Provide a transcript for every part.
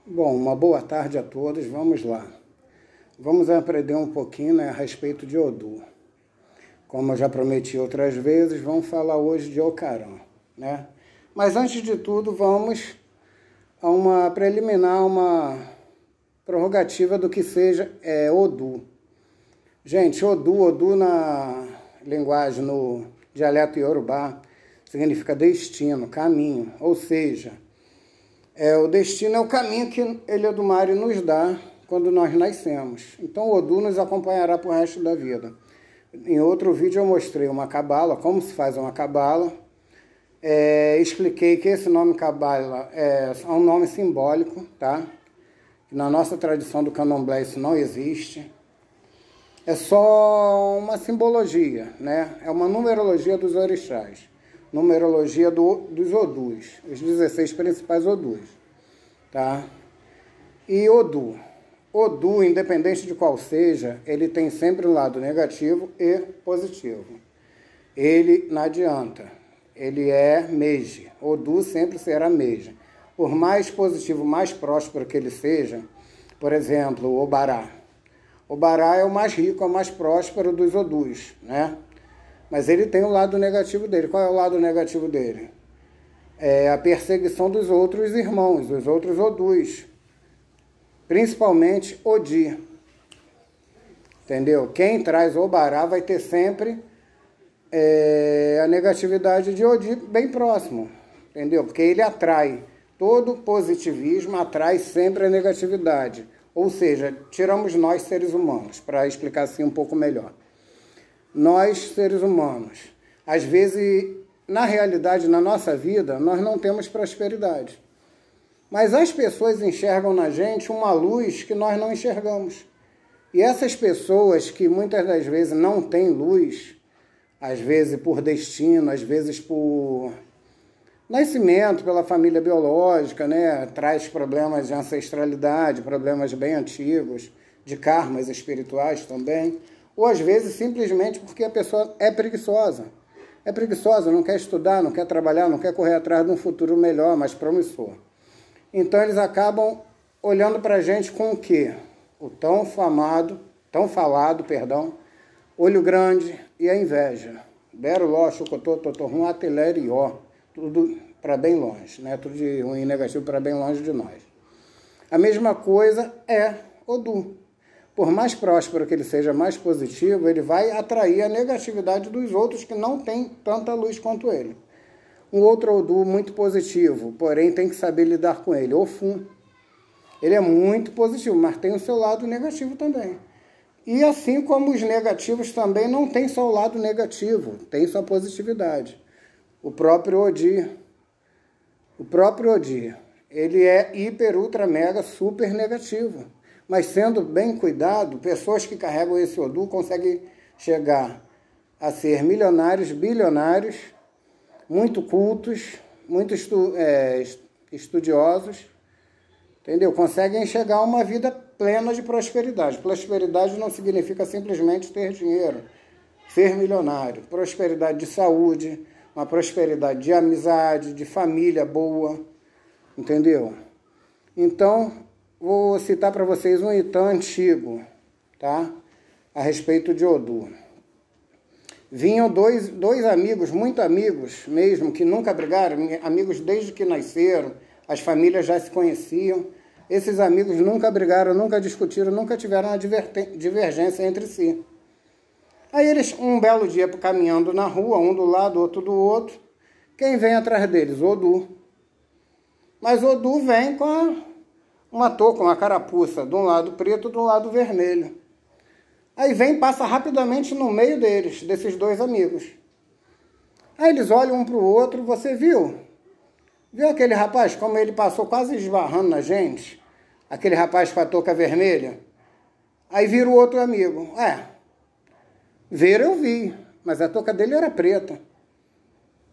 Bom, uma boa tarde a todos, vamos lá. Vamos aprender um pouquinho, a respeito de Odu. Como eu já prometi outras vezes, vamos falar hoje de Ocarã, né? Mas antes de tudo, vamos a uma preliminar, uma prerrogativa do que seja Odu. Gente, Odu na linguagem, no dialeto iorubá, significa destino, caminho, ou seja, o destino é o caminho que Elodumare nos dá quando nós nascemos. Então, o Odu nos acompanhará para o resto da vida. Em outro vídeo eu mostrei uma cabala, como se faz uma cabala. Expliquei que esse nome cabala é um nome simbólico, tá? Na nossa tradição do candomblé isso não existe. É só uma simbologia, né? É uma numerologia dos orixás. Numerologia dos Odus, os 16 principais Odus, tá? E Odu, independente de qual seja, ele tem sempre um lado negativo e positivo. Ele não adianta, ele é Meiji, Odu sempre será Meiji. Por mais positivo, mais próspero que ele seja, por exemplo, o Obará. Obará é o mais rico, é o mais próspero dos Odus, né? Mas ele tem o lado negativo dele. Qual é o lado negativo dele? É a perseguição dos outros irmãos, dos outros Odus. Principalmente Odi. Entendeu? Quem traz Obará vai ter sempre a negatividade de Odi bem próximo. Entendeu? Porque ele atrai. Todo positivismo atrai sempre a negatividade. Ou seja, tiramos nós seres humanos, para explicar assim um pouco melhor. Nós, seres humanos, às vezes, na realidade, na nossa vida, nós não temos prosperidade. Mas as pessoas enxergam na gente uma luz que nós não enxergamos. E essas pessoas que muitas das vezes não têm luz, às vezes por destino, às vezes por nascimento, pela família biológica, né? Traz problemas de ancestralidade, problemas bem antigos, de karmas espirituais também. Ou às vezes simplesmente porque a pessoa é preguiçosa. É preguiçosa, não quer estudar, não quer trabalhar, não quer correr atrás de um futuro melhor, mais promissor. Então eles acabam olhando para a gente com o quê? O tão falado, olho grande e a inveja. Bero, ló, chocotô, totorrum, atelerió. Tudo para bem longe, né? Tudo de ruim e negativo para bem longe de nós. A mesma coisa é Odu. Por mais próspero que ele seja, mais positivo, ele vai atrair a negatividade dos outros que não têm tanta luz quanto ele. Um outro Odu muito positivo, porém tem que saber lidar com ele, Ofum. Ele é muito positivo, mas tem o seu lado negativo também. E assim como os negativos também não tem só o lado negativo, tem sua positividade. O próprio Odi, ele é hiper, ultra, mega, super negativo. Mas sendo bem cuidado, pessoas que carregam esse Odu conseguem chegar a ser milionários, bilionários, muito cultos, muito estudiosos, entendeu? Conseguem chegar a uma vida plena de prosperidade. Prosperidade não significa simplesmente ter dinheiro, ser milionário. Prosperidade de saúde, uma prosperidade de amizade, de família boa, entendeu? Então, vou citar para vocês um Itã antigo, tá? A respeito de Odu. Vinham dois amigos, muito amigos mesmo, que nunca brigaram, amigos desde que nasceram, as famílias já se conheciam. Esses amigos nunca brigaram, nunca discutiram, nunca tiveram uma divergência entre si. Aí eles, um belo dia, caminhando na rua, um do lado, outro do outro, quem vem atrás deles? Odu. Mas Odu vem com uma touca, uma carapuça, de um lado preto, do lado vermelho. Aí vem e passa rapidamente no meio deles, desses dois amigos. Aí eles olham um para o outro, você viu? Viu aquele rapaz, como ele passou quase esbarrando na gente? Aquele rapaz com a touca vermelha? Aí vira o outro amigo. Ver eu vi, mas a touca dele era preta.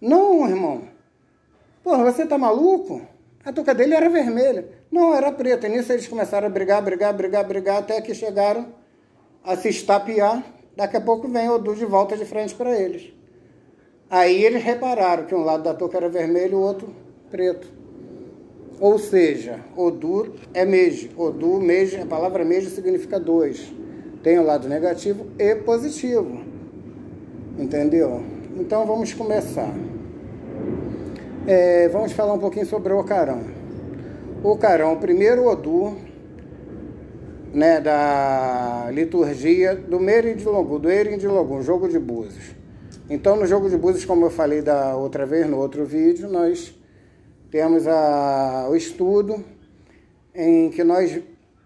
Não, irmão. Porra, você tá maluco? A touca dele era vermelha. Não, era preta. E nisso eles começaram a brigar, até que chegaram a se estapear. Daqui a pouco vem o Odu de volta de frente para eles. Aí eles repararam que um lado da touca era vermelho e o outro preto. Ou seja, Odu é Meji. Odu, Meji, a palavra Meji significa 2. Tem o lado negativo e positivo. Entendeu? Então vamos começar. Vamos falar um pouquinho sobre o Ocarã. O Ocarã, o primeiro Odu, né, da liturgia do Merindilongu, do Erindilongu, jogo de búzios. Então, no jogo de búzios, como eu falei da outra vez, no outro vídeo, nós temos o estudo em que nós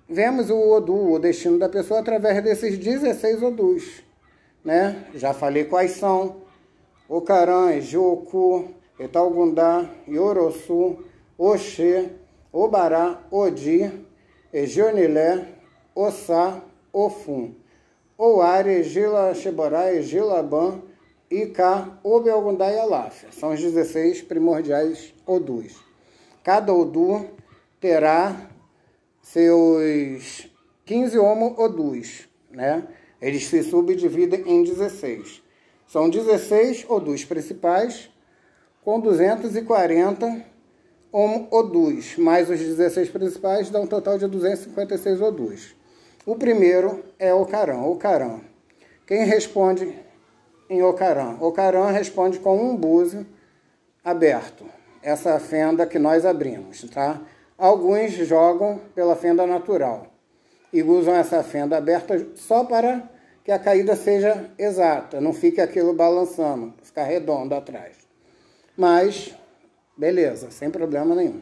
vemos o Odu, o destino da pessoa, através desses 16 Odus, né? Já falei quais são: Ocarã, Joku, Etalgundá, Yorosu, Oxê, Obará, Odi, Egionilé, Ossá, Ofum, Oari, Egila, Sheborá, Egilaban, Ika, Obelgundá e Aláfia. São os 16 primordiais Odus. Cada Odu terá seus 15 Odus, né? Eles se subdividem em 16. São 16 Odus principais, com 240 Odus, mais os 16 principais, dá um total de 256 Odus. O primeiro é Ocarã. Ocarã. Quem responde em Ocarã? Ocarã responde com um búzio aberto. Essa fenda que nós abrimos, tá? Alguns jogam pela fenda natural e usam essa fenda aberta só para que a caída seja exata, não fique aquilo balançando, ficar redondo atrás. Mas, beleza, sem problema nenhum.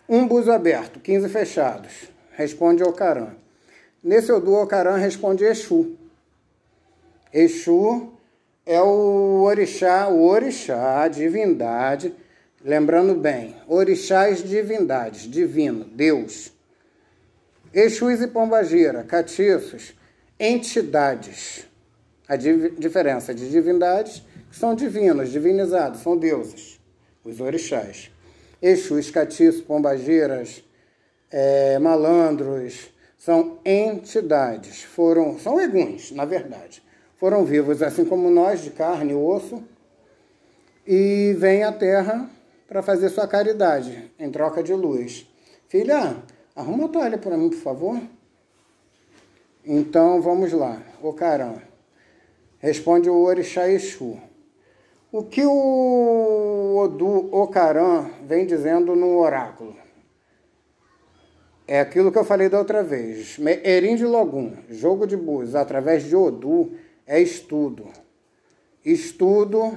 Um búzio aberto, 15 fechados, responde Ocarã. Nesse Odu, Ocarã responde Exu. Exu é o orixá, a divindade. Lembrando bem, orixás, divindades, divino, Deus. Exus e pombagira, catiços, entidades. A diferença de divindades, que são divinos, divinizados, são deuses, os orixás. Exus, catiços, pombagiras, malandros, são entidades, são eguns, na verdade. Foram vivos, assim como nós, de carne e osso, e vêm à Terra para fazer sua caridade, em troca de luz. Filha, arruma a toalha para mim, por favor. Então, vamos lá. Ocarã. Responde o orixá Exu. O que o Odu Ocarã vem dizendo no oráculo? É aquilo que eu falei da outra vez. Erindilogum, jogo de búzios, através de Odu, é estudo. Estudo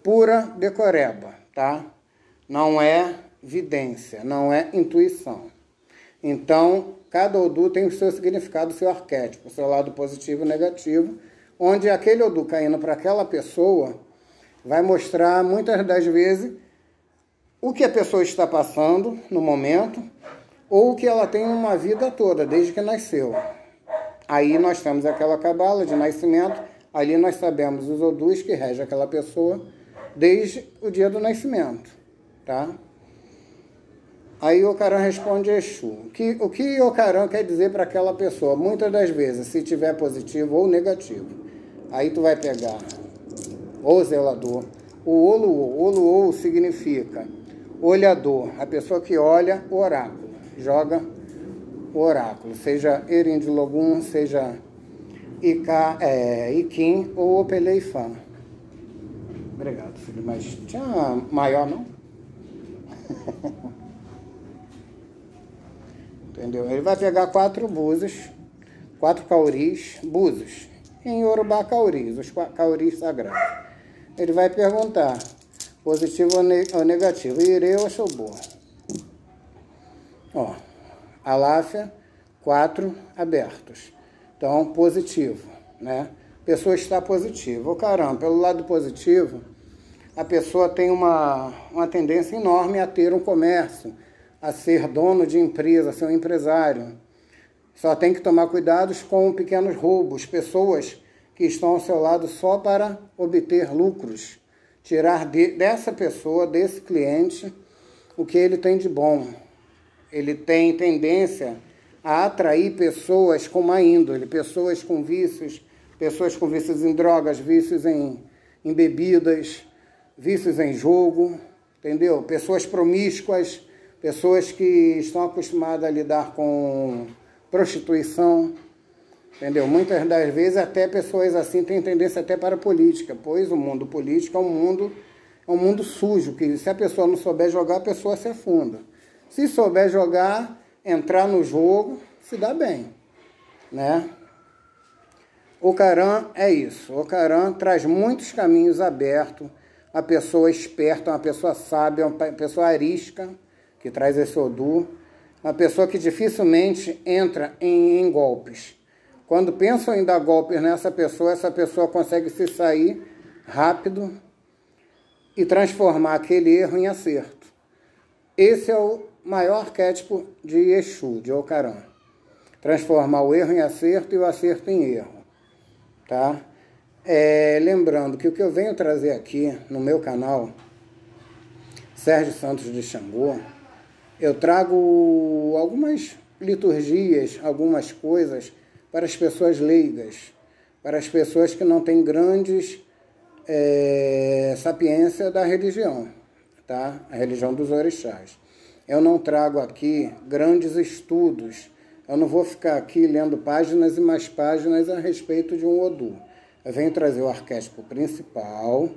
pura decoreba, tá? Não é vidência, não é intuição. Então, cada Odu tem o seu significado, o seu arquétipo, o seu lado positivo e negativo, onde aquele Odu caindo para aquela pessoa vai mostrar, muitas das vezes, o que a pessoa está passando no momento, ou o que ela tem uma vida toda, desde que nasceu. Aí nós temos aquela cabala de nascimento, ali nós sabemos os Odus que regem aquela pessoa desde o dia do nascimento, tá? Aí Ocarã responde Exu. O que Ocarã quer dizer para aquela pessoa? Muitas das vezes, se tiver positivo ou negativo. Aí tu vai pegar o zelador. O Oluô significa olhador, a pessoa que olha o oráculo, joga o oráculo, seja Erindilogum, seja Iquim ou Opeleifã. Obrigado, filho, mas tinha maior, não? Entendeu? Ele vai pegar 4 búzios, 4 cauris, búzios, em Yorubá cauris, os cauris sagrados. Ele vai perguntar, positivo ou negativo, Irê ou Xobô. Ó, Aláfia, 4 abertos. Então, positivo, né? A pessoa está positiva. Caramba, pelo lado positivo, a pessoa tem uma tendência enorme a ter um comércio, a ser dono de empresa, a ser um empresário. Só tem que tomar cuidados com pequenos roubos, pessoas que estão ao seu lado só para obter lucros, tirar dessa pessoa, desse cliente, o que ele tem de bom. Ele tem tendência a atrair pessoas com má índole, pessoas com vícios em drogas, vícios em bebidas, vícios em jogo, entendeu? Pessoas promíscuas, pessoas que estão acostumadas a lidar com prostituição, entendeu? Muitas das vezes até pessoas assim têm tendência até para a política, pois o mundo político é um mundo sujo, que se a pessoa não souber jogar, a pessoa se afunda. Se souber jogar, entrar no jogo, se dá bem, né? Ocarã é isso. Ocarã traz muitos caminhos abertos, uma pessoa esperta, uma pessoa sábia, uma pessoa arisca, que traz esse Odu, uma pessoa que dificilmente entra em golpes. Quando pensam em dar golpes nessa pessoa, essa pessoa consegue se sair rápido e transformar aquele erro em acerto. Esse é o maior arquétipo de Exu, de Ocarã. Transformar o erro em acerto e o acerto em erro. Tá? Lembrando que o que eu venho trazer aqui no meu canal, Sérgio Santos de Xangô, eu trago algumas liturgias, algumas coisas para as pessoas leigas, para as pessoas que não têm grandes sapiência da religião, tá? A religião dos orixás. Eu não trago aqui grandes estudos, eu não vou ficar aqui lendo páginas e mais páginas a respeito de um Odu. Eu venho trazer o arquétipo principal,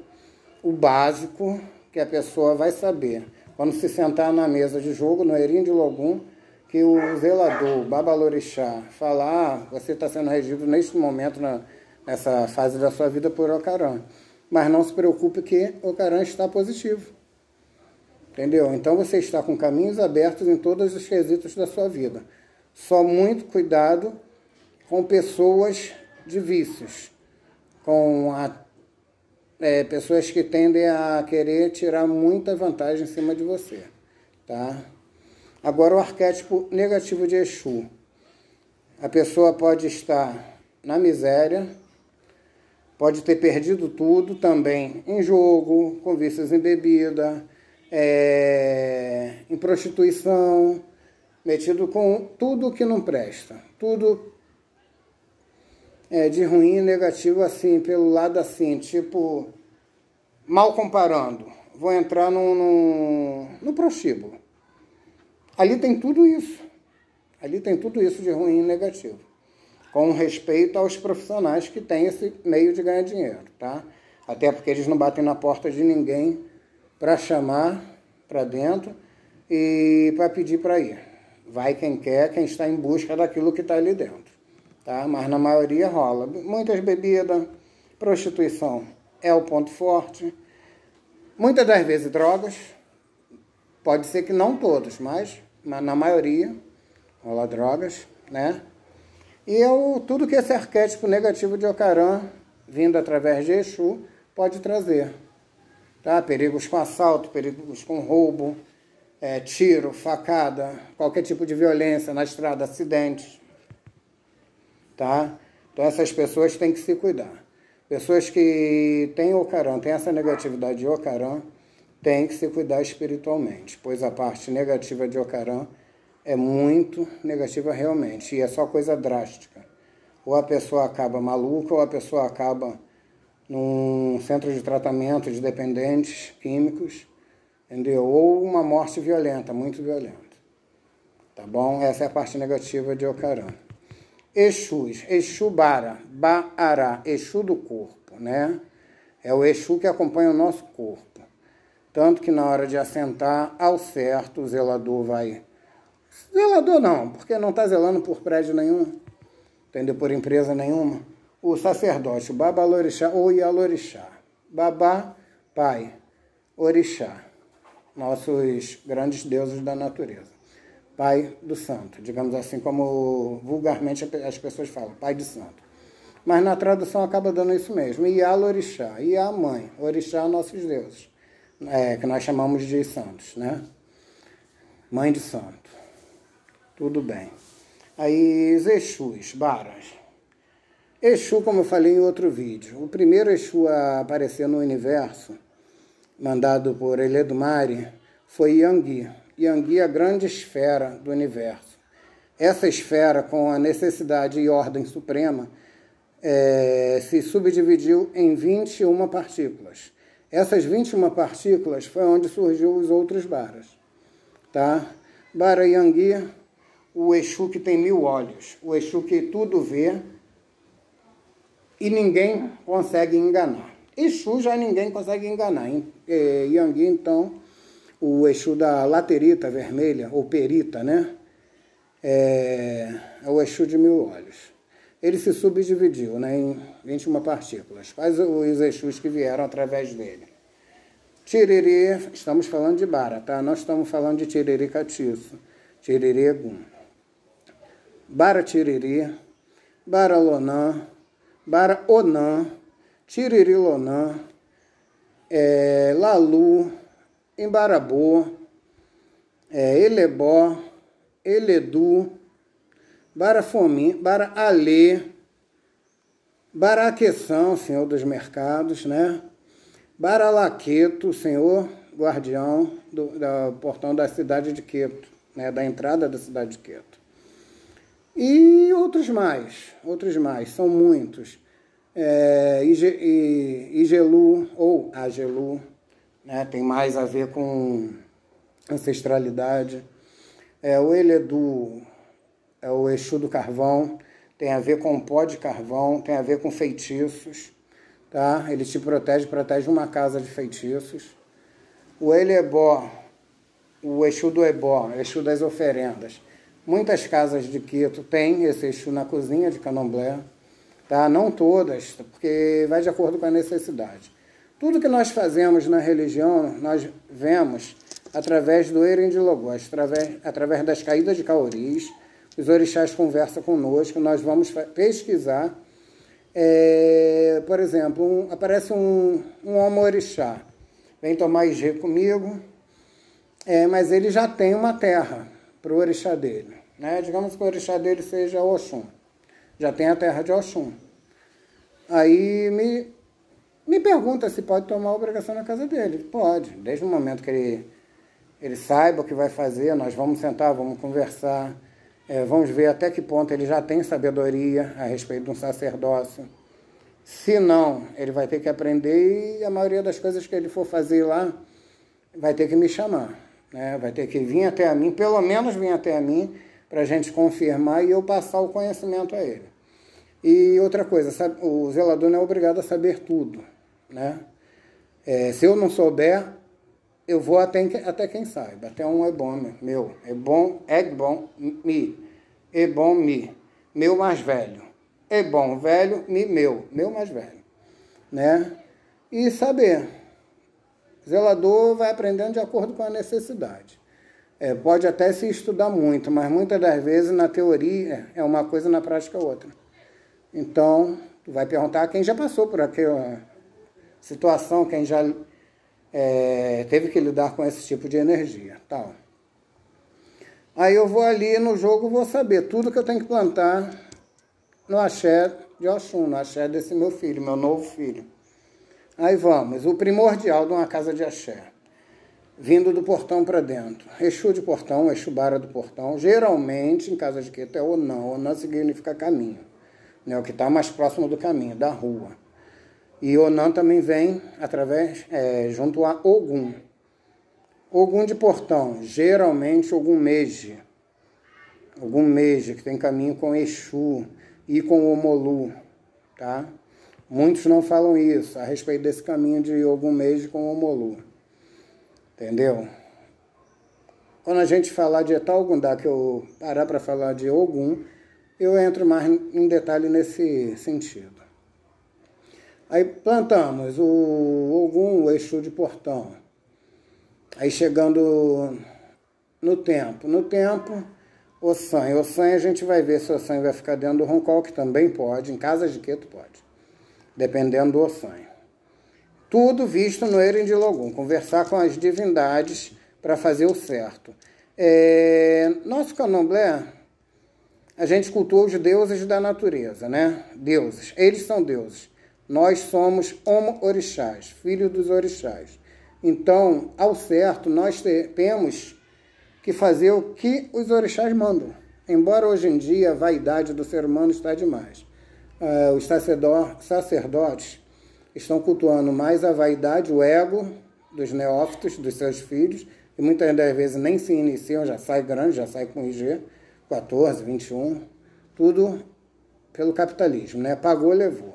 o básico, que a pessoa vai saber. Quando se sentar na mesa de jogo, no Erim de Logum, que o zelador, o Babalorixá, falar, você está sendo regido neste momento, nessa fase da sua vida por Ocarã. Mas não se preocupe que Ocarã está positivo. Entendeu? Então você está com caminhos abertos em todos os quesitos da sua vida. Só muito cuidado com pessoas de vícios, com pessoas que tendem a querer tirar muita vantagem em cima de você, tá? Agora o arquétipo negativo de Exu. A pessoa pode estar na miséria, pode ter perdido tudo também em jogo, com vícios em bebida, em prostituição, metido com tudo que não presta, tudo de ruim e negativo, assim, pelo lado assim, tipo, mal comparando, vou entrar no prostíbulo. Ali tem tudo isso, de ruim e negativo, com respeito aos profissionais que têm esse meio de ganhar dinheiro, tá? Até porque eles não batem na porta de ninguém para chamar para dentro e para pedir para ir. Vai quem quer, quem está em busca daquilo que está ali dentro, tá? Mas na maioria rola. Muitas bebidas, prostituição é o ponto forte. Muitas das vezes drogas, pode ser que não todos, mas na maioria rola drogas, né? E tudo que esse arquétipo negativo de Ocarã, vindo através de Exu, pode trazer. Tá? Perigos com assalto, perigos com roubo, tiro, facada, qualquer tipo de violência na estrada, acidentes. Tá? Então essas pessoas têm que se cuidar. Pessoas que têm Ocarã, têm essa negatividade de Ocarã, têm que se cuidar espiritualmente, pois a parte negativa de Ocarã é muito negativa realmente, e é só coisa drástica. Ou a pessoa acaba maluca, ou a pessoa acaba num centro de tratamento de dependentes químicos, entendeu? Ou uma morte violenta, muito violenta. Tá bom? Essa é a parte negativa de Ocarã. Exus, Exu Bara, Baará, Exu do corpo, né? É o Exu que acompanha o nosso corpo. Tanto que na hora de assentar ao certo, o zelador vai... Zelador não, porque não está zelando por prédio nenhum, entendeu? Por empresa nenhuma. O sacerdote, o Babalorixá ou Ialorixá. Babá, pai, orixá, nossos grandes deuses da natureza. Pai do santo, digamos assim, como vulgarmente as pessoas falam, pai de santo. Mas na tradução acaba dando isso mesmo. Ialorixá, Iá, mãe, orixá, nossos deuses, que nós chamamos de santos, né? Mãe de santo. Tudo bem. Aí, os Exus, Baras. Exu, como eu falei em outro vídeo, o primeiro Exu a aparecer no universo, mandado por Eledumare, foi Yangui. Yangui é a grande esfera do universo. Essa esfera, com a necessidade e ordem suprema, se subdividiu em 21 partículas. Essas 21 partículas foi onde surgiu os outros Baras. Tá? Bara Yangui, o Exu que tem 1000 olhos, o Exu que tudo vê e ninguém consegue enganar. Exu já ninguém consegue enganar. Yangui, então, o Exu da laterita vermelha, ou perita, né? É o Exu de 1000 olhos. Ele se subdividiu, né, em 21 partículas. Quais os Exus que vieram através dele? Tiriri, estamos falando de Bara, tá? Não estamos falando de Tiriri Catiço. Tiriri Egum. Bara Tiriri, Bara Lonã, Bara Onã, Tiriri Lonã, Lalu, Embarabô, Elebó, Eledu, Bara Fomi, Bara Alê, Bara Aqueção, senhor dos mercados, né? Bara Laqueto, senhor guardião do portão da cidade de Queto, né? Da entrada da cidade de Queto. E outros mais, são muitos. Igelu, ou Agelu, né? Tem mais a ver com ancestralidade. O Eledu é o Exu do carvão, tem a ver com pó de carvão, tem a ver com feitiços, tá? Ele te protege uma casa de feitiços. O Elebó, o Exu do Ebó, Exu das oferendas. Muitas casas de Quito têm esse Exu na cozinha de Candomblé, tá? Não todas, porque vai de acordo com a necessidade. Tudo que nós fazemos na religião, nós vemos através do Erendilogós, através das caídas de cauris. Os orixás conversam conosco, nós vamos pesquisar. Por exemplo, aparece um homo-orixá, vem tomar Igê comigo, mas ele já tem uma terra para o orixá dele. Né? Digamos que o orixá dele seja Oxum, já tem a terra de Oxum. Aí me pergunta se pode tomar obrigação na casa dele. Pode, desde o momento que ele saiba o que vai fazer, nós vamos sentar, vamos conversar. Vamos ver até que ponto ele já tem sabedoria a respeito de um sacerdócio. Se não, ele vai ter que aprender e a maioria das coisas que ele for fazer lá vai ter que me chamar. Né? Vai ter que vir até a mim, pelo menos vir até a mim, para a gente confirmar e eu passar o conhecimento a ele. E outra coisa, o zelador não é obrigado a saber tudo. Né? Se eu não souber, eu vou até quem saiba, até um Ebom meu, Ebom mi, meu mais velho. Ebom velho, meu mais velho. Né? E saber, zelador vai aprendendo de acordo com a necessidade. Pode até se estudar muito, mas muitas das vezes na teoria é uma coisa, na prática é outra. Então, tu vai perguntar a quem já passou por aquela situação, quem já teve que lidar com esse tipo de energia, tal. Aí eu vou ali no jogo, vou saber tudo que eu tenho que plantar no axé de Oxum, no axé desse meu filho, meu novo filho. Aí vamos, o primordial de uma casa de axé, vindo do portão para dentro. Exu de portão, Exu Bara do portão, geralmente em casa de Queto é Onã. Onã significa caminho, né? O que está mais próximo do caminho, da rua. E Onã também vem junto a Ogum. Ogum de portão, geralmente Ogum Meji. Ogum Meji, que tem caminho com Exu e com Omolu. Tá? Muitos não falam isso, a respeito desse caminho de Ogum Meji com Omolu. Entendeu? Quando a gente falar de Etalgundá, que eu parar para falar de Ogum, eu entro mais em detalhe nesse sentido. Aí plantamos o Ogum, o Exu de portão. Aí chegando no tempo. No tempo, Ossan. Ossan a gente vai ver se o Ossan vai ficar dentro do roncol, que também pode. Em casa de Queto pode. Dependendo do Ossan. Tudo visto no Erendilogum. Conversar com as divindades para fazer o certo. Nosso candomblé, a gente cultua os deuses da natureza, né? Deuses. Eles são deuses. Nós somos homo-orixás, filhos dos orixás. Então, ao certo, nós temos que fazer o que os orixás mandam. Embora hoje em dia a vaidade do ser humano está demais. Os sacerdotes estão cultuando mais a vaidade, o ego dos neófitos, dos seus filhos, e muitas das vezes nem se iniciam, já sai grande, já sai com IG, 14, 21, tudo pelo capitalismo, né? Pagou, levou.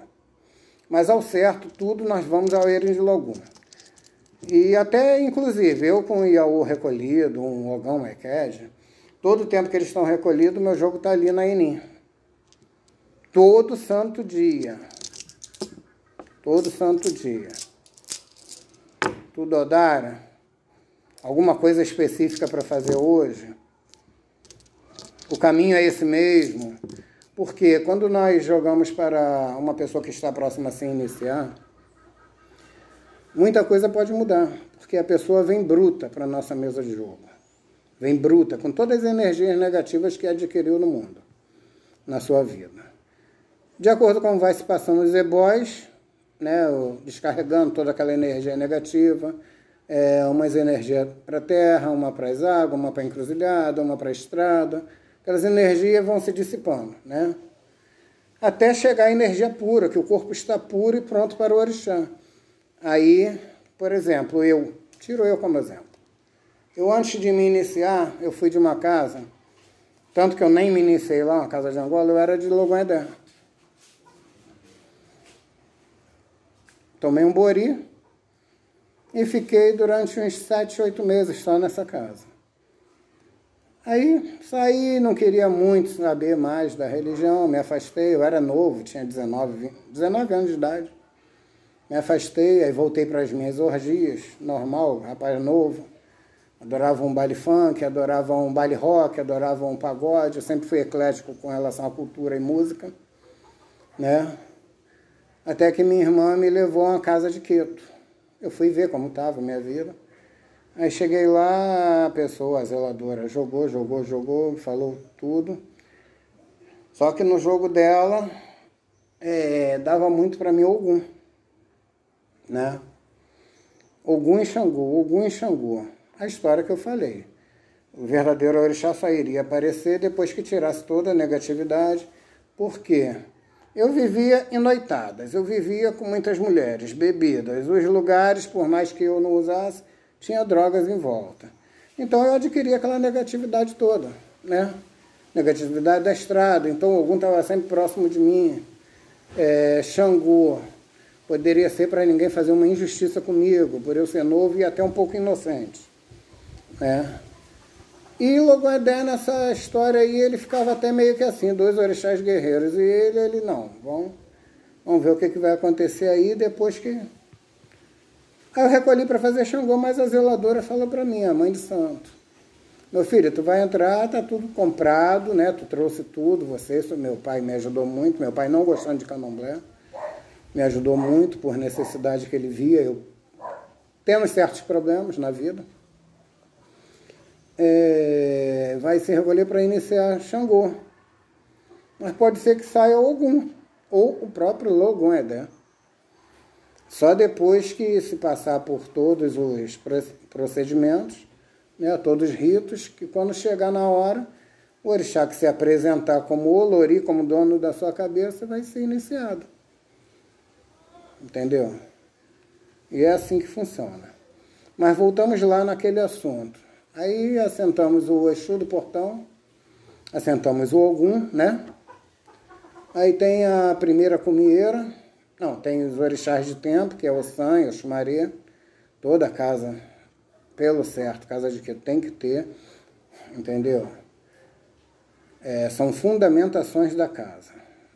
Mas ao certo, tudo nós vamos ao Erin de Logum. E até, inclusive, eu com o Iaú recolhido, um Ogão, um Eked, todo o tempo que eles estão recolhidos, meu jogo está ali na Enim. Todo santo dia. Todo santo dia. Tudo Odara? Alguma coisa específica para fazer hoje? O caminho é esse mesmo? Porque quando nós jogamos para uma pessoa que está próxima a se iniciar, muita coisa pode mudar, porque a pessoa vem bruta para a nossa mesa de jogo. Vem bruta, com todas as energias negativas que adquiriu no mundo, na sua vida. De acordo com como vai se passando os ebóis, né, descarregando toda aquela energia negativa, umas energias para a terra, uma para as águas, uma para a encruzilhada, uma para a estrada. Aquelas energias vão se dissipando, né? Até chegar a energia pura, que o corpo está puro e pronto para o orixá. Aí, por exemplo, tiro eu como exemplo. Eu, antes de me iniciar, eu fui de uma casa, tanto que eu nem me iniciei lá, uma casa de Angola, eu era de Logoedé. Tomei um bori e fiquei durante uns 7, 8 meses só nessa casa. Aí saí, não queria muito saber mais da religião, me afastei, eu era novo, tinha 19 anos de idade. Me afastei, aí voltei para as minhas orgias, normal, rapaz novo. Adorava um baile funk, adorava um baile rock, adorava um pagode. Eu sempre fui eclético com relação à cultura e música, né? Até que minha irmã me levou a uma casa de Queto. Eu fui ver como estava a minha vida. Aí cheguei lá, a pessoa, a zeladora, jogou, falou tudo. Só que no jogo dela, dava muito para mim Ogum, né? Ogum e Xangô. A história que eu falei. O verdadeiro orixá só iria aparecer depois que tirasse toda a negatividade. Por quê? Eu vivia em noitadas, eu vivia com muitas mulheres, bebidas. Os lugares, por mais que eu não usasse, tinha drogas em volta. Então eu adquiri aquela negatividade toda, né? Negatividade da estrada. Então algum estava sempre próximo de mim. Xangô. Poderia ser para ninguém fazer uma injustiça comigo, por eu ser novo e até um pouco inocente. Né? E Logoedé, nessa história aí, ele ficava até meio que assim, 2 orixás guerreiros. E ele não, vamos ver o que vai acontecer aí depois que... Aí eu recolhi para fazer Xangô, mas a zeladora falou para mim, a mãe de santo: meu filho, tu vai entrar, tá tudo comprado, né? Tu trouxe tudo, meu pai me ajudou muito, meu pai não gostando de candomblé, me ajudou muito por necessidade que ele via, eu temos certos problemas na vida. Vai se recolher para iniciar Xangô. Mas pode ser que saia Ogum, ou o próprio Logoedé. Só depois que se passar por todos os procedimentos, né, todos os ritos, que quando chegar na hora, o orixá que se apresentar como Olori, como dono da sua cabeça, vai ser iniciado. Entendeu? E é assim que funciona. Mas voltamos lá naquele assunto. Aí assentamos o Exu do portão, assentamos o Ogum, né? Aí tem a primeira comieira, tem os orixás de tempo, que é o San e o Xumaré, toda casa, pelo certo, casa de que tem que ter, entendeu? São fundamentações da casa,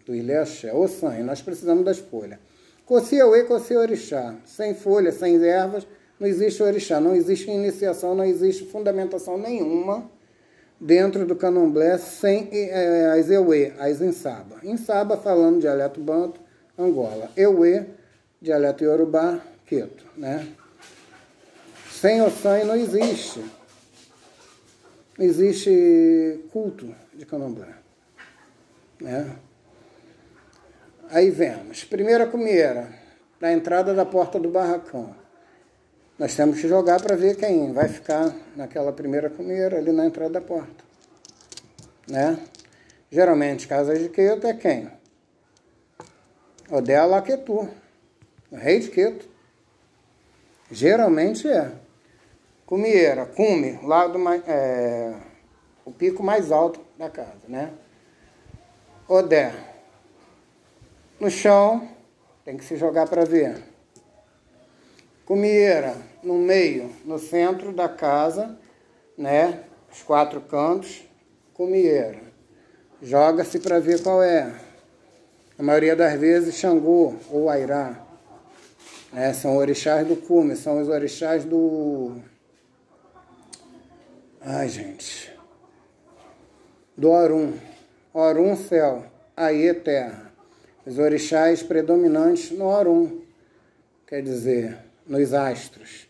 do Ilê Axé, o San, e nós precisamos das folhas. Cociauê, orixá, sem folhas, sem ervas, não existe orixá, não existe iniciação, não existe fundamentação nenhuma dentro do candomblé sem as Euê, as Insaba. Insaba falando dialeto banto, Angola. Euê, dialeto Yorubá, Queto, né? Sem Ossan não existe. Não existe culto de candomblé, né? Aí vemos, primeira comieira, na entrada da porta do barracão. Nós temos que jogar para ver quem vai ficar naquela primeira comieira ali na entrada da porta, né? Geralmente, casas de Queto é quem? Odé Alaquetu. O rei de Queto. Geralmente é. Cumieira, cume, lado o pico mais alto da casa, né? Odé. No chão, tem que se jogar para ver. Cumieira, no meio, no centro da casa, né? Os 4 cantos, cumieira. Joga-se para ver qual é. A maioria das vezes, Xangô ou Airá. Né? São orixás do cume, são os orixás do... Ai, gente. Do Orum. Orum, céu. Aie, terra. Os orixás predominantes no Orum. Quer dizer, nos astros.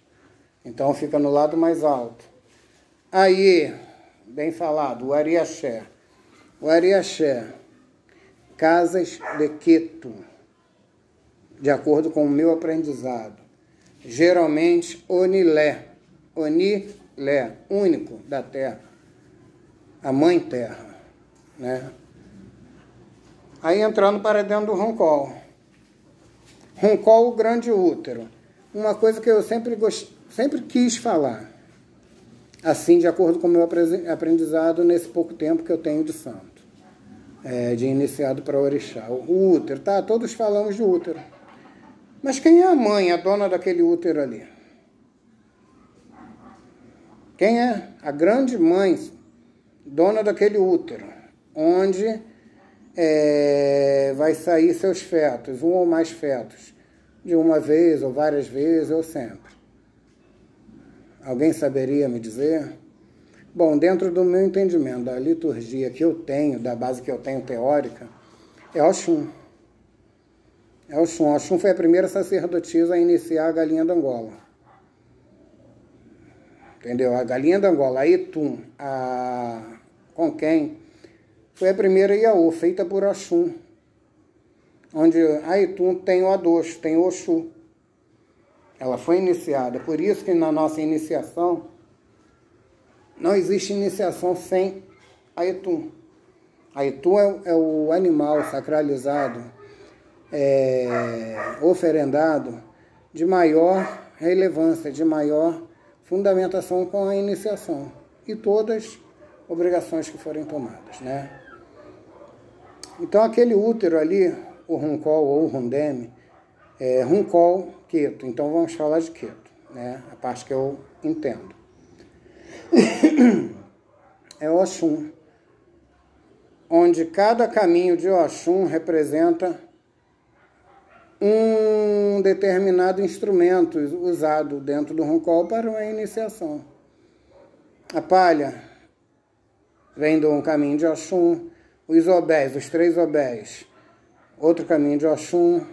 Então fica no lado mais alto. Aie, bem falado, o Ariaxé. O Ariaxé. Casas de Queto. De acordo com o meu aprendizado. Geralmente, Onilé. Onilé, único da terra. A mãe terra, né? Aí entrando para dentro do roncol. Roncol, o grande útero. Uma coisa que eu sempre quis falar. Assim, de acordo com o meu aprendizado nesse pouco tempo que eu tenho de santo. De iniciado para orixá. O útero, tá? Todos falamos de útero. Mas quem é a mãe, a dona daquele útero ali? Quem é a grande mãe, dona daquele útero? Onde vai sair seus fetos, um ou mais fetos. De uma vez, ou várias vezes, ou sempre. Alguém saberia me dizer? Bom, dentro do meu entendimento, da liturgia que eu tenho, da base que eu tenho teórica, é Oxum. É Oxum. Oxum foi a primeira sacerdotisa a iniciar a galinha da Angola. Entendeu? A galinha da Angola, a Etum, a Conquém, foi a primeira Iaô, feita por Oxum. Onde a Etum tem o Adoxo, tem o Oxu. Ela foi iniciada. Por isso que na nossa iniciação, não existe iniciação sem a Etum. A Etum é o animal sacralizado, oferendado, de maior relevância, de maior fundamentação com a iniciação. E todas as obrigações que forem tomadas, né? Então aquele útero ali, o Runcol ou o Rundeme, Runcol, Queto. Então vamos falar de Queto, né? A parte que eu entendo. É Oxum, onde cada caminho de Oxum representa um determinado instrumento usado dentro do Runcol para uma iniciação. A palha vem de um caminho de Oxum, os obés, os 3 obés, outro caminho de Oxum,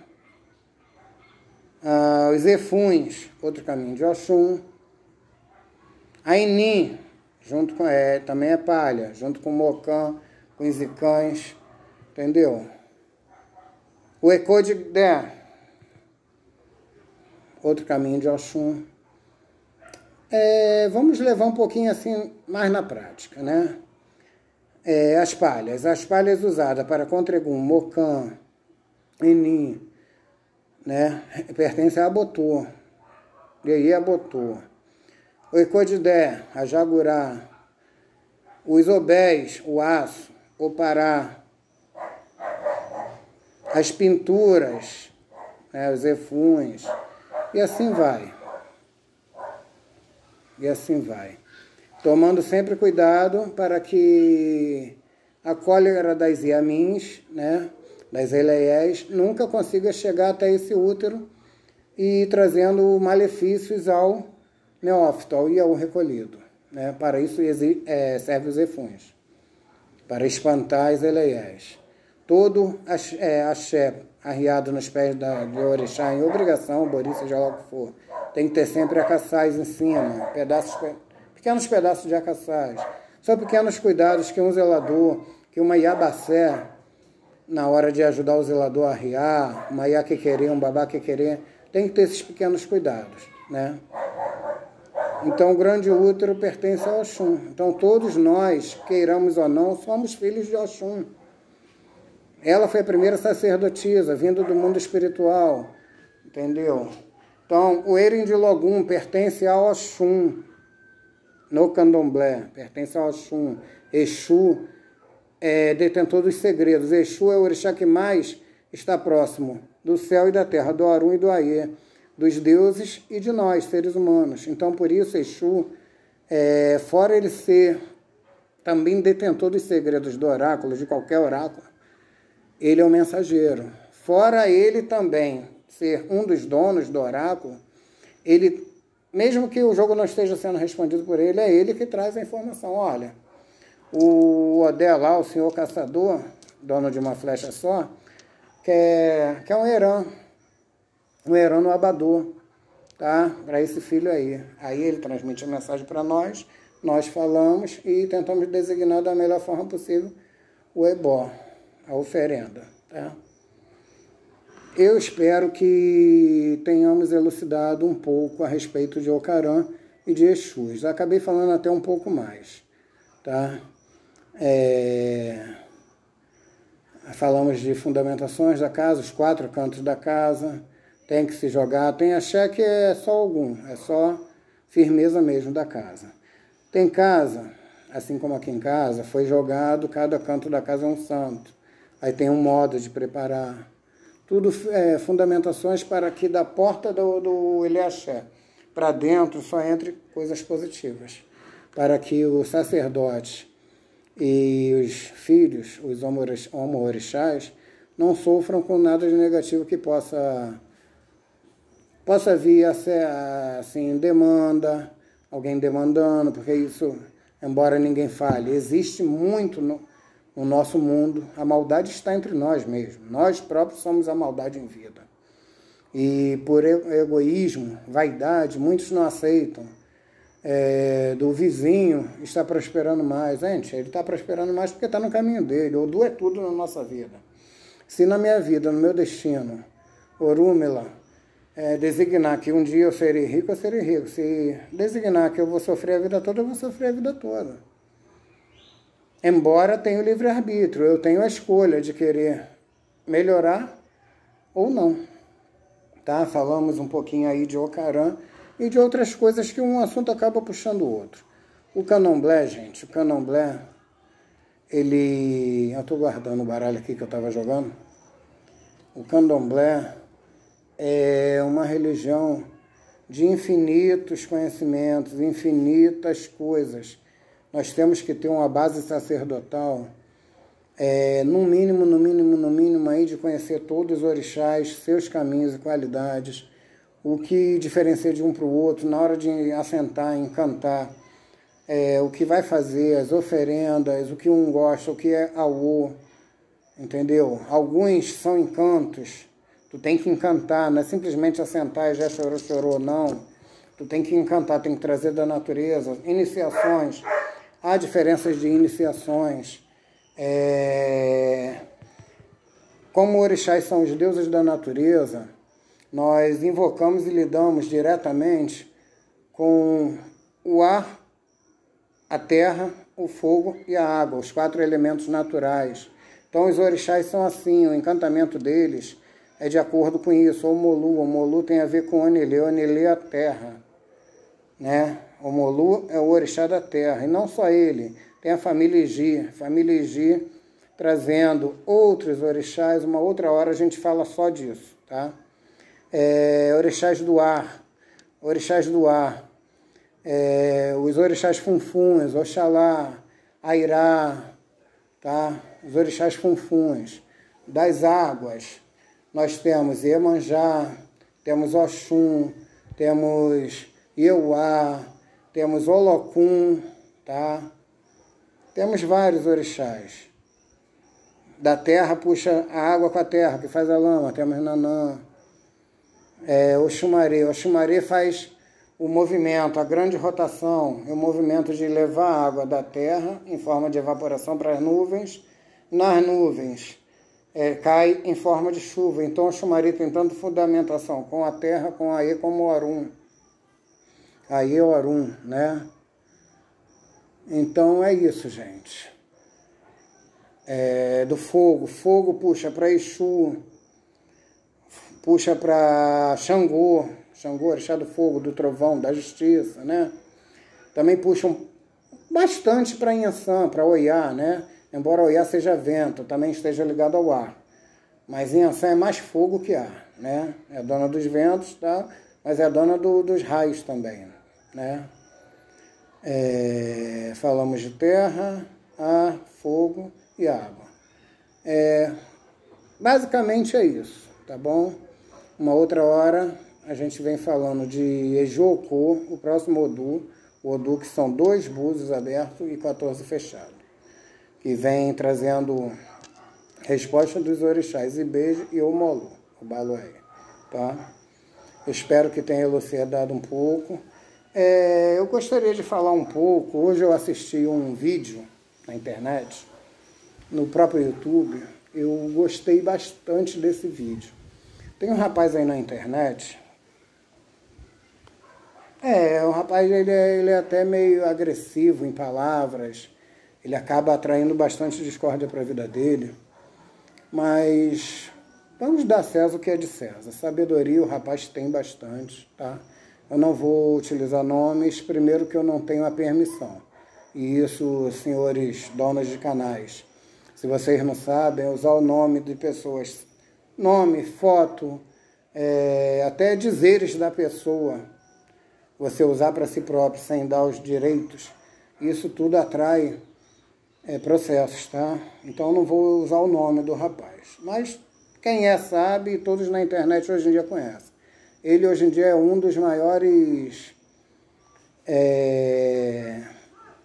os efuns, outro caminho de Oxum, a Inim, junto com, também é palha, junto com o Mocã, com os Icães, entendeu? O Ecodé, outro caminho de Oxum. Vamos levar um pouquinho assim, mais na prática, né? As palhas usadas para Contregum, Mocã, Inim, né? Pertence a Abotô, e aí Abotô. O Ecodé, a Jagurá, os obés, o aço, o pará, as pinturas, né, os efuns, e assim vai. E assim vai. Tomando sempre cuidado para que a cólera das Iamins, né, das Eleiés, nunca consiga chegar até esse útero e trazendo malefícios ao neófito, ao Iaô recolhido. Né? Para isso serve os efuns, para espantar as Eleiés. Todo axé arriado nos pés de orixá em obrigação, bori, seja lá o que for, tem que ter sempre acaçais em cima, pequenos pedaços de acaçais. São pequenos cuidados que um zelador, que uma iabacé, na hora de ajudar o zelador a arriar, uma iaquequerê, um babá quequerê, tem que ter esses pequenos cuidados, né? Então, o grande útero pertence ao Oxum. Então, todos nós, queiramos ou não, somos filhos de Oxum. Ela foi a primeira sacerdotisa, vindo do mundo espiritual, entendeu? Então, o Erindilogum pertence ao Oxum, no candomblé, pertence ao Oxum. Exu é detentor dos segredos. Exu é o orixá que mais está próximo do céu e da terra, do Arum e do Aie, dos deuses e de nós, seres humanos. Então, por isso, Exu, fora ele ser também detentor dos segredos do oráculo, de qualquer oráculo, ele é o mensageiro. Fora ele também ser um dos donos do oráculo, ele, mesmo que o jogo não esteja sendo respondido por ele, é ele que traz a informação. Olha, o Odé lá, o senhor caçador, dono de uma flecha só, quer um Herã no abador, tá? Para esse filho aí. Aí ele transmite a mensagem para nós falamos e tentamos designar da melhor forma possível o ebó, a oferenda, tá? Eu espero que tenhamos elucidado um pouco a respeito de Ocarã e de Exus. Acabei falando até um pouco mais, tá? Falamos de fundamentações da casa, os 4 cantos da casa, tem que se jogar, tem axé que é só algum, é só firmeza mesmo da casa. Tem casa, assim como aqui em casa, foi jogado, cada canto da casa é um santo. Aí tem um modo de preparar. Tudo fundamentações para que da porta do Ilhaxé para dentro só entre coisas positivas. Para que o sacerdote e os filhos, os homo-orixás, não sofram com nada de negativo que possa vir a ser, assim, demanda, alguém demandando, porque isso, embora ninguém fale, existe muito no nosso mundo. A maldade está entre nós mesmos. Nós próprios somos a maldade em vida. E por egoísmo, vaidade, muitos não aceitam. Do vizinho está prosperando mais. Gente, ele está prosperando mais porque está no caminho dele. Odu é tudo na nossa vida. Se na minha vida, no meu destino, Orúmila, designar que um dia eu serei rico, eu serei rico. Se designar que eu vou sofrer a vida toda, eu vou sofrer a vida toda. Embora tenha o livre-arbítrio, eu tenho a escolha de querer melhorar ou não. Tá? Falamos um pouquinho aí de Ocarã e de outras coisas que um assunto acaba puxando o outro. O candomblé, gente, o candomblé, ele... Eu estou guardando o baralho aqui que eu estava jogando. O candomblé é uma religião de infinitos conhecimentos, infinitas coisas. Nós temos que ter uma base sacerdotal, no mínimo aí de conhecer todos os orixás, seus caminhos e qualidades, o que diferencia de um para o outro, na hora de assentar, encantar, o que vai fazer, as oferendas, o que um gosta, o que é auô, entendeu? Alguns são encantos, tu tem que encantar, não é simplesmente assentar e já chorou, não. Tu tem que encantar, tem que trazer da natureza, iniciações. Há diferenças de iniciações. Como orixás são os deuses da natureza, nós invocamos e lidamos diretamente com o ar, a terra, o fogo e a água, os 4 elementos naturais. Então os orixás são assim, o encantamento deles é de acordo com isso. O Molu tem a ver com Onelê, Onelê é a terra, né? O Molu é o orixá da terra, e não só ele, tem a família Igi trazendo outros orixás. Uma outra hora a gente fala só disso, tá? Orixás do ar, os orixás funfuns, Oxalá, Airá, tá? Os orixás funfuns. Das águas, nós temos Iemanjá, temos Oxum, temos Ieuá, temos Olocum, tá? Temos vários orixás. Da terra puxa a água com a terra, que faz a lama. Temos Nanã. Oxumaré faz o movimento, a grande rotação, o movimento de levar a água da terra em forma de evaporação para as nuvens. Nas nuvens cai em forma de chuva. Então Oxumaré tem tanta fundamentação com a terra, com a Aie, como o Arum. Aí é o Arum, né? Então é isso, gente. Do fogo puxa para Exu, puxa para Xangô, orixá do fogo, do trovão, da justiça, né? Também puxam bastante para Inhaçã, para Oiá, né? Embora Oiá seja vento, também esteja ligado ao ar. Mas Inhaçã é mais fogo que ar, né? É dona dos ventos, tá? Mas é dona dos raios também, né? Falamos de terra, ar, fogo e água. Basicamente é isso, tá bom? Uma outra hora a gente vem falando de Ejô-Okô, o próximo Odu, o Odu que são 2 búzios abertos e 14 fechados, que vem trazendo resposta dos orixás Ibeje e Omolu, o Baloé, tá? Eu espero que tenha elucidado um pouco. Eu gostaria de falar um pouco, hoje eu assisti um vídeo na internet, no próprio YouTube, eu gostei bastante desse vídeo. Tem um rapaz aí na internet, o rapaz ele é até meio agressivo em palavras, ele acaba atraindo bastante discórdia para a vida dele, mas vamos dar a César o que é de César. Sabedoria o rapaz tem bastante, tá? Eu não vou utilizar nomes, primeiro que eu não tenho a permissão. E isso, senhores donos de canais, se vocês não sabem, usar o nome de pessoas, nome, foto, até dizeres da pessoa, você usar para si próprio sem dar os direitos, isso tudo atrai processos, tá? Então eu não vou usar o nome do rapaz. Mas quem sabe, e todos na internet hoje em dia conhecem. Ele hoje em dia é um dos maiores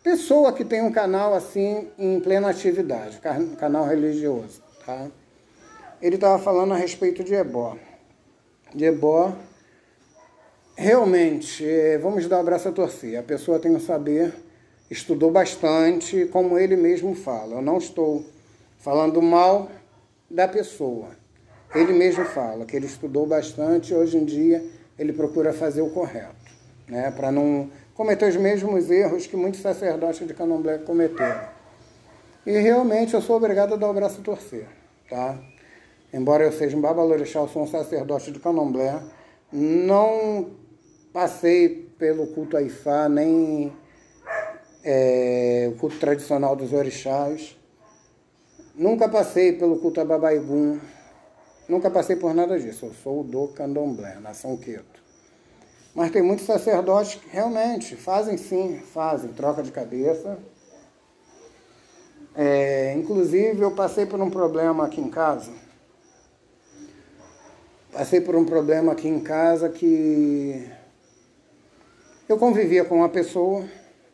pessoa que tem um canal assim em plena atividade, canal religioso, tá? Ele estava falando a respeito de Ebó. De Ebó, realmente, vamos dar um abraço a torcer. A pessoa tem um saber, estudou bastante, como ele mesmo fala. Eu não estou falando mal da pessoa. Ele mesmo fala que ele estudou bastante e hoje em dia ele procura fazer o correto, né? Para não cometer os mesmos erros que muitos sacerdotes de Candomblé cometeram. E realmente eu sou obrigado a dar o braço a torcer, tá? Embora eu seja um babalorixá, eu sou um sacerdote de Candomblé, não passei pelo culto Aifá, nem o culto tradicional dos orixás, nunca passei pelo culto a Babaigum, nunca passei por nada disso. Eu sou do Candomblé, nação Queto. Mas tem muitos sacerdotes que realmente fazem troca de cabeça. Inclusive, eu passei por um problema aqui em casa. Que eu convivia com uma pessoa,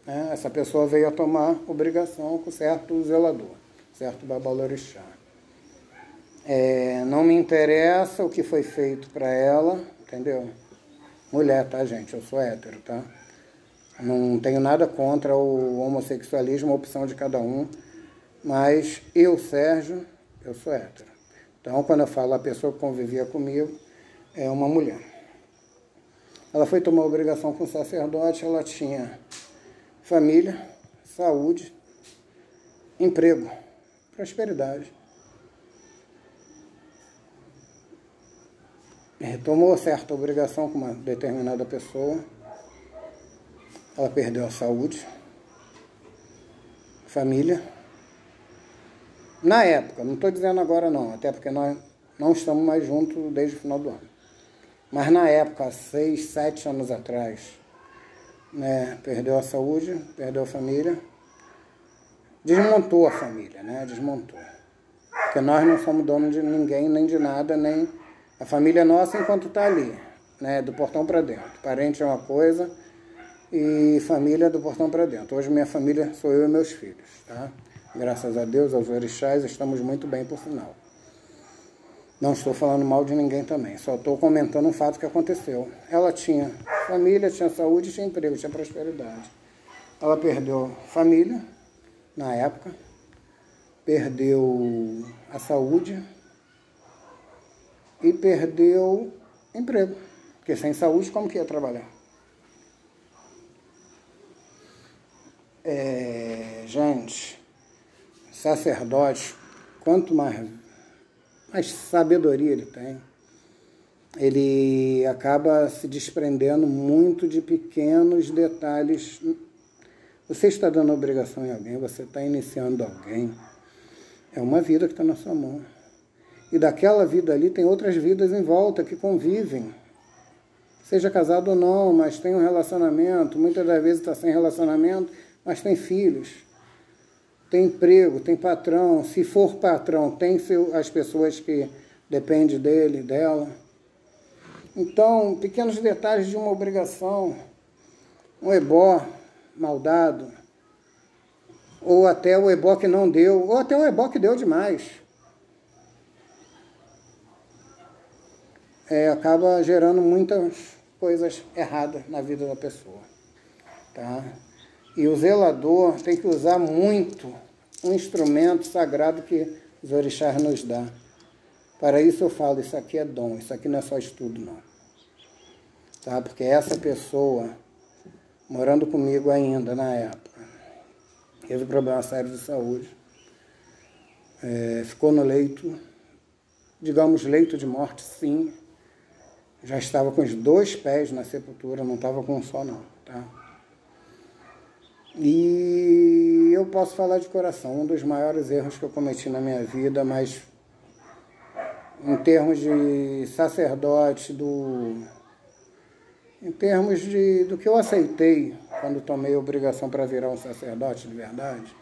né? Essa pessoa veio a tomar obrigação com certo zelador, certo babalorixá. Não me interessa o que foi feito para ela, entendeu? Mulher, tá, gente? Eu sou hétero, tá? Não tenho nada contra o homossexualismo, a opção de cada um, mas eu, Sérgio, eu sou hétero. Então, quando eu falo a pessoa que convivia comigo, é uma mulher. Ela foi tomar obrigação com o sacerdote, ela tinha família, saúde, emprego, prosperidade. Tomou certa obrigação com uma determinada pessoa, ela perdeu a saúde, família. Na época, não estou dizendo agora não, até porque nós não estamos mais juntos desde o final do ano. Mas na época, há 6, 7 anos atrás, né, perdeu a saúde, perdeu a família, desmontou a família, né, desmontou. Porque nós não somos donos de ninguém, nem de nada, nem a família nossa enquanto está ali, né, do portão para dentro. Parente é uma coisa e família do portão para dentro. Hoje minha família sou eu e meus filhos, tá? Graças a Deus, aos orixás, estamos muito bem, por sinal. Não estou falando mal de ninguém também, só estou comentando um fato que aconteceu. Ela tinha família, tinha saúde, tinha emprego, tinha prosperidade. Ela perdeu família, na época, perdeu a saúde e perdeu emprego. Porque sem saúde, como que ia trabalhar? Gente, sacerdote, quanto mais sabedoria ele tem, ele acaba se desprendendo muito de pequenos detalhes. Você está dando obrigação em alguém, você está iniciando alguém. É uma vida que está na sua mão. E daquela vida ali tem outras vidas em volta que convivem. Seja casado ou não, mas tem um relacionamento. Muitas das vezes está sem relacionamento, mas tem filhos. Tem emprego, tem patrão. Se for patrão, tem as pessoas que dependem dele, dela. Então, pequenos detalhes de uma obrigação. Um ebó mal dado. Ou até o ebó que não deu. Ou até o ebó que deu demais. Acaba gerando muitas coisas erradas na vida da pessoa. Tá? E o zelador tem que usar muito um instrumento sagrado que os orixás nos dão. Para isso eu falo, isso aqui é dom, isso aqui não é só estudo, não. Tá? Porque essa pessoa, morando comigo ainda na época, teve problema sério de saúde, ficou no leito, digamos leito de morte, sim. Já estava com os 2 pés na sepultura, não estava com um só, não. Tá? E eu posso falar de coração, um dos maiores erros que eu cometi na minha vida, mas em termos de sacerdote, em termos do que eu aceitei quando tomei a obrigação para virar um sacerdote de verdade,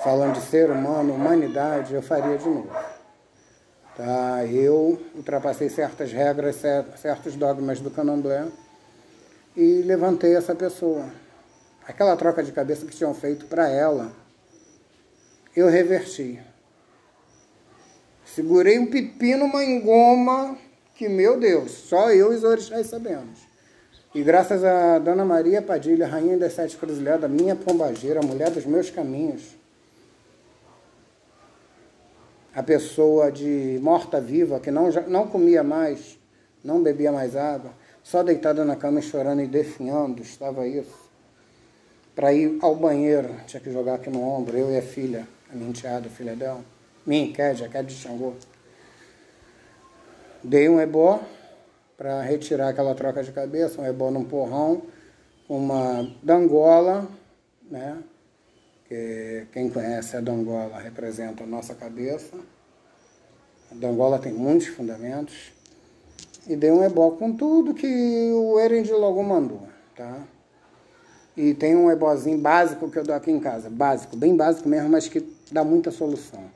falando de ser humano, humanidade, eu faria de novo. Tá? Eu ultrapassei certas regras, certos dogmas do candomblé e levantei essa pessoa. Aquela troca de cabeça que tinham feito para ela, eu reverti. Segurei um pepino, uma engoma, que, meu Deus, só eu e os orixás sabemos. E graças a Dona Maria Padilha, rainha das 7 cruzilhadas, minha pombageira, a mulher dos meus caminhos, a pessoa de morta-viva, que não comia mais, não bebia mais água, só deitada na cama e chorando e definhando, estava isso. Para ir ao banheiro, tinha que jogar aqui no ombro, eu e a filha, a minha enteada, a filha dela, minha Kédia, a Kédia de Xangô. Dei um ebó para retirar aquela troca de cabeça, um ebó num porrão, uma dangola, né? Que quem conhece a dangola representa a nossa cabeça. A dangola tem muitos fundamentos. E dei um ebó com tudo que o Erendilogo mandou, tá? E tem um ebózinho básico que eu dou aqui em casa, básico, bem básico mesmo, mas que dá muita solução.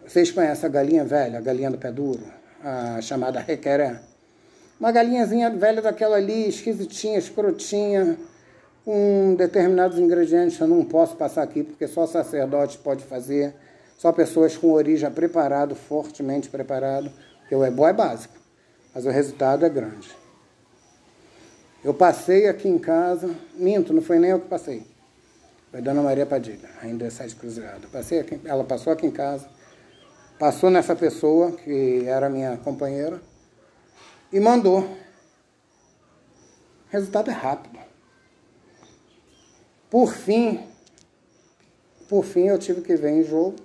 Vocês conhecem a galinha velha, a galinha do pé duro, a chamada requeré? Uma galinhazinha velha daquela ali, esquisitinha, escrotinha, com determinados ingredientes, eu não posso passar aqui, porque só sacerdote pode fazer, só pessoas com origem preparado, fortemente preparado, porque o ebó é básico, mas o resultado é grande. Eu passei aqui em casa, minto, não foi nem eu que passei, foi Dona Maria Padilha, ainda é 7 cruzilhadas. Ela passou aqui em casa, passou nessa pessoa, que era minha companheira, e mandou. O resultado é rápido. Por fim, eu tive que ver em jogo,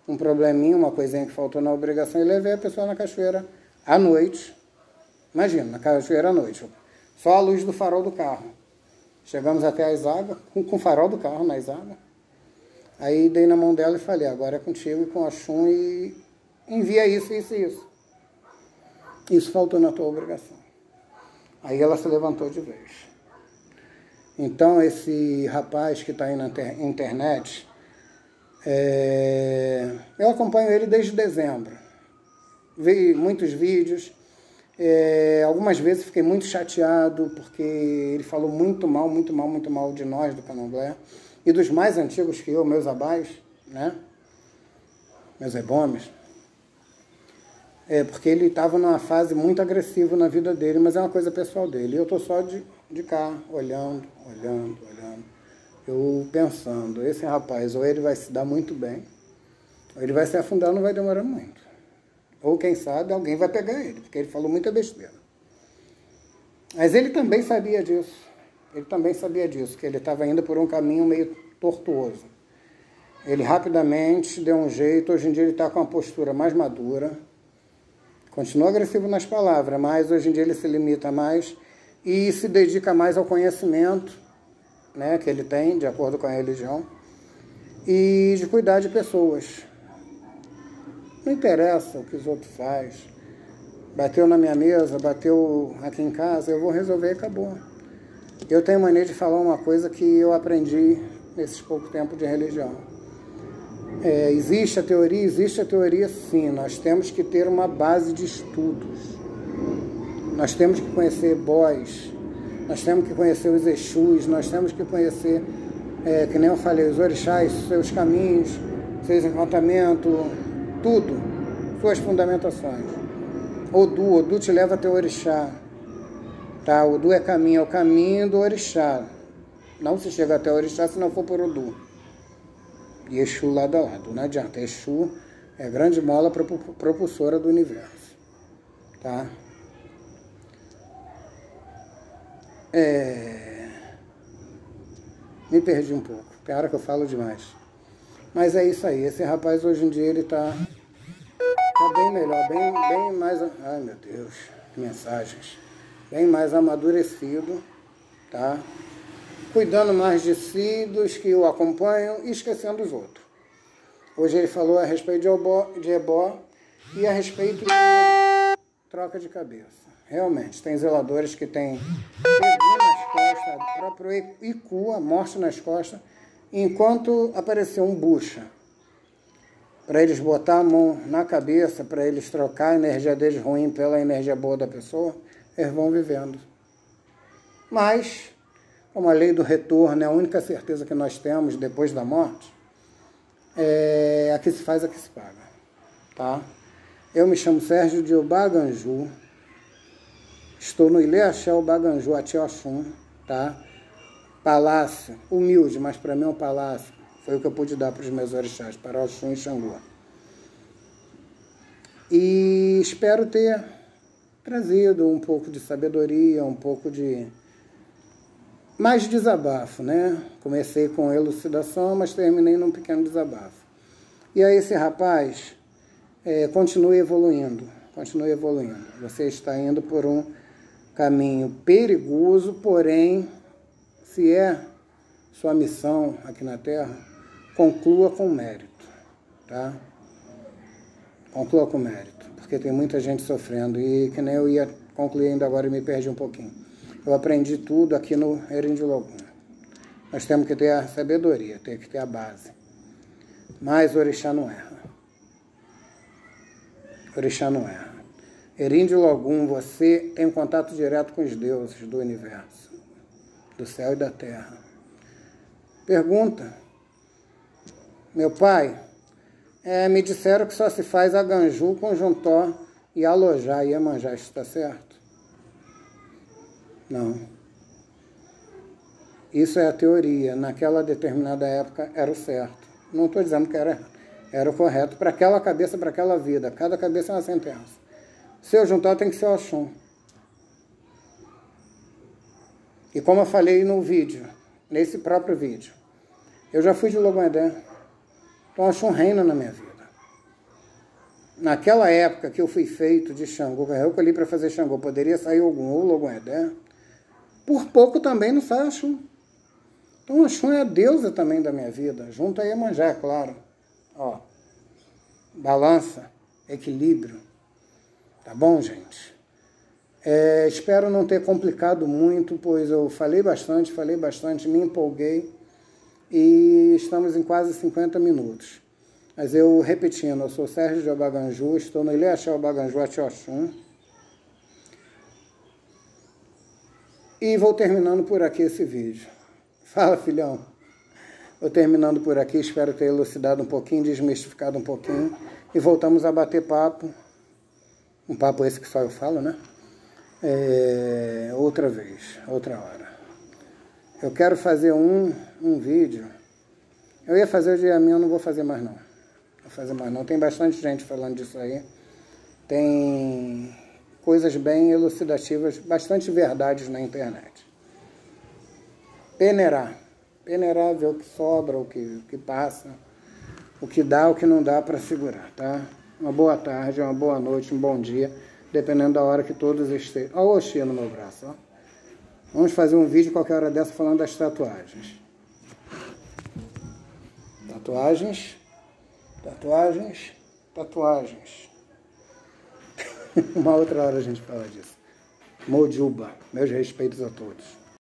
um probleminha, uma coisinha que faltou na obrigação, e levei a pessoa na cachoeira à noite. Imagina, na cachoeira à noite, só a luz do farol do carro. Chegamos até as águas, com o farol do carro nas águas. Aí dei na mão dela e falei, agora é contigo e com a Xum, e envia isso, isso e isso. Isso faltou na tua obrigação. Aí ela se levantou de vez. Então, esse rapaz que está aí na internet, eu acompanho ele desde dezembro. Vi muitos vídeos. Algumas vezes fiquei muito chateado, porque ele falou muito mal de nós, do candomblé, e dos mais antigos que eu, meus abás, né? Meus ebomes. Porque ele estava numa fase muito agressiva na vida dele, mas é uma coisa pessoal dele. Eu estou só de cá, olhando. Eu pensando, esse rapaz, ou ele vai se dar muito bem, ou ele vai se afundar, não vai demorar muito. Ou quem sabe, alguém vai pegar ele, porque ele falou muita besteira. Mas ele também sabia disso. Que ele estava indo por um caminho meio tortuoso. Ele rapidamente deu um jeito, hoje em dia ele está com uma postura mais madura, Continua agressivo nas palavras, mas hoje em dia ele se limita mais e se dedica mais ao conhecimento, né, que ele tem, de acordo com a religião, e de cuidar de pessoas. Não interessa o que os outros fazem. Bateu na minha mesa, bateu aqui em casa, eu vou resolver e acabou. Eu tenho mania de falar uma coisa que eu aprendi nesses pouco tempo de religião. Existe a teoria sim, nós temos que ter uma base de estudos. Nós temos que conhecer Bós, nós temos que conhecer os Exus, nós temos que conhecer, que nem eu falei, os orixás, seus caminhos, seus encantamentos, tudo, suas fundamentações. Odu te leva até o orixá. Tá? Odu é o caminho do orixá. Não se chega até o orixá se não for por Odu. E Exu lado a lado, não adianta. Exu é a grande mola propulsora do universo. Tá? Me perdi um pouco. Tem hora que eu falo demais. Mas é isso aí. Esse rapaz hoje em dia ele tá bem melhor, bem mais... Ai, meu Deus, mensagens. Bem mais amadurecido, tá? Cuidando mais de si, dos que o acompanham e esquecendo os outros. Hoje ele falou a respeito de ebó e a respeito de troca de cabeça. Realmente, tem zeladores que têm pegou nas costas, o próprio Iku, a morte nas costas, enquanto apareceu um bucha. Para eles botar a mão na cabeça, para eles trocar a energia deles ruim pela energia boa da pessoa, eles vão vivendo. Mas, como a lei do retorno é a única certeza que nós temos depois da morte, a que se faz, a que se paga. Tá? Eu me chamo Sérgio de Obaganju, estou no Ilê Axé Obaganju, Atioxum, tá? Palácio, humilde, mas para mim é um palácio. Foi o que eu pude dar para os meus orixás, para Oxum e Xangô. E espero ter trazido um pouco de sabedoria, um pouco de mais desabafo, né? Comecei com elucidação, mas terminei num pequeno desabafo. E aí esse rapaz continue evoluindo. Você está indo por um caminho perigoso, porém, se é sua missão aqui na Terra, conclua com mérito, tá? Conclua com mérito, porque tem muita gente sofrendo e que nem eu ia concluir ainda agora e me perdi um pouquinho. Eu aprendi tudo aqui no Erindilogum. Nós temos que ter a sabedoria, tem que ter a base. Mas o orixá não erra. Orixá não erra. Erindilogum, você tem um contato direto com os deuses do universo, do céu e da terra. Pergunta. Meu pai, me disseram que só se faz Aganju, Conjuntó e Alojá e Iemanjá. Isso está certo? Não. Isso é a teoria. Naquela determinada época era o certo. Não estou dizendo que era o correto para aquela cabeça, para aquela vida. Cada cabeça é uma sentença. Se eu juntar, tem que ser Oxum. E como eu falei no vídeo, nesse próprio vídeo, eu já fui de Logoedé. Então Oxum reina na minha vida. Naquela época que eu fui feito de Xangô, eu colhi para fazer Xangô, poderia sair algum ou Logoedé. Por pouco também não sai Oxum. Então Oxum é a deusa também da minha vida, junto a Iemanjá, é claro. Ó, balança, equilíbrio. Tá bom, gente? Espero não ter complicado muito, pois eu falei bastante, me empolguei e estamos em quase 50 minutos. Mas eu repetindo, eu sou Sérgio de Obaganju, estou no Ilê Axé Obaganju, Atioxum. E vou terminando por aqui esse vídeo. Fala, filhão. Vou terminando por aqui, espero ter elucidado um pouquinho, desmistificado um pouquinho. E voltamos a bater papo. Um papo esse que só eu falo, né? Outra vez, outra hora. Eu quero fazer um vídeo. Eu ia fazer o dia minha, eu não vou fazer mais não. Tem bastante gente falando disso aí. Tem coisas bem elucidativas, bastante verdades na internet. Peneirar, ver o que sobra, o que passa, o que dá, o que não dá para segurar, tá? uma boa tarde, uma boa noite, um bom dia, dependendo da hora que todos estejam. Olha o Oxê no meu braço, ó. Vamos fazer um vídeo qualquer hora dessa falando das tatuagens. Tatuagens, tatuagens, tatuagens. Uma outra hora a gente fala disso. Mojuba, meus respeitos a todos.